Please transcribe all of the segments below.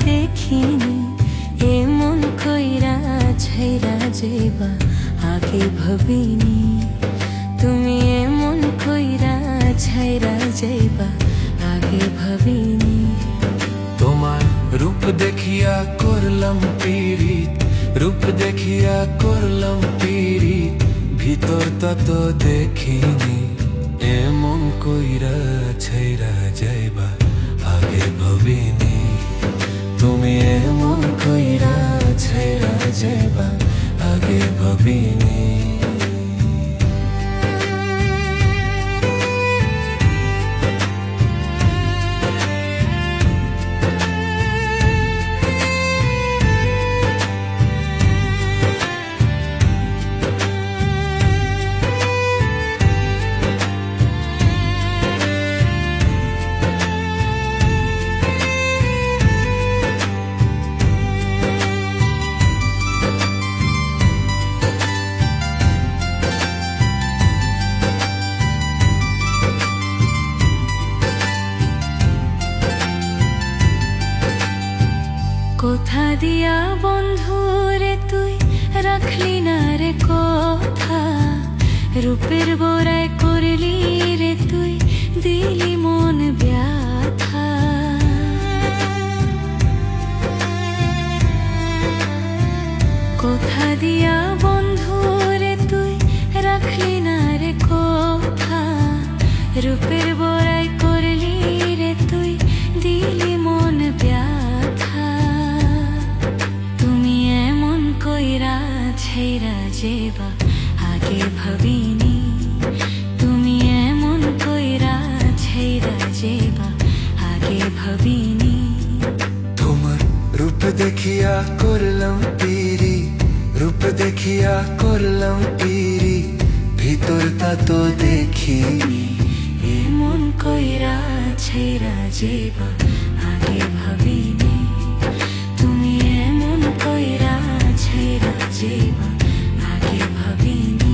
দেখিনি, এমন কইরা ছাইরা যাইবা আগে ভাবিনি। তুমি এমন কইরা ছাইরা যাইবা আগে ভাবিনি। তোমার রূপ দেখিয়া করলাম পীড়িত, রূপ দেখিয়া করলাম পীড়িত, ভিতরটা তো দেখিনি। এমন কইরা ছাইরা যাইবা আগে ভাবিনি। তুমি এমন কইরা ছাইরা যাইবা আগে ভাবিনি। কোথা দিয়া বন্ধু রে তুই রাখলি না রে কথা, রূপের বোরায় করলি রে তুই দিলি মন ব্যথা। কোথা দিয়া বন্ধু রে তুই রাখলি না রে কথা, রূপের বোরায় করলি রে তুই দিলি মন ব্যথা। তুমি এমন কইরা ছাইরা যাইবা আগে ভাবিনি। তুমি এমন কইরা ছাইরা যাইবা আগে ভাবিনি। তোমার রূপ দেখিয়া করলাম পীড়িত, রূপ দেখিয়া করলাম পীড়িত, ভিতরটা তো দেখিনি। এমন কইরা ছাইরা যাইবা আগে ভাবিনি। তুমি এমন কইরা ছাইরা যাইবা আগে ভাবিনি।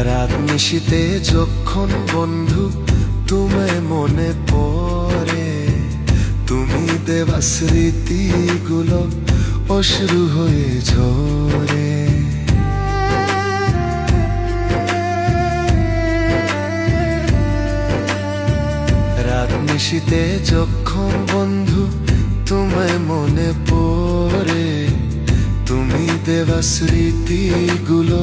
রাত নিশীতে যখন বন্ধু তোমায় মনে পড়ে, তুমি দেওয়া স্মৃতিগুলো অশ্রু হয়ে ঝরে। রাত নিশীতে যখন বন্ধু তোমায় মনে পড়ে, তুমি দেওয়া স্মৃতিগুলো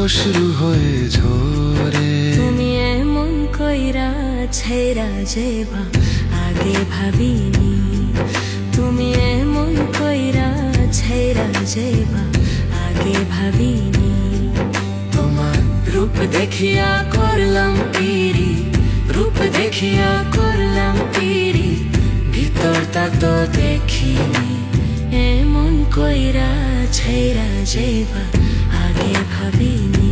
অশ্রু হয়ে ঝরে। তুমি এমন কইরা ছাইরা যাইবা আগে ভাবিনি। তুমি এমন কইরা ছাইরা যাইবা আগে ভাবিনি। তোমার রূপ দেখিয়া করলাম পীড়িত, রূপ দেখিয়া করলাম পীড়িত, ভিতরটা তো দেখিনি। এমন কইরা ছাইরা যাইবা আগে ভাবিনি।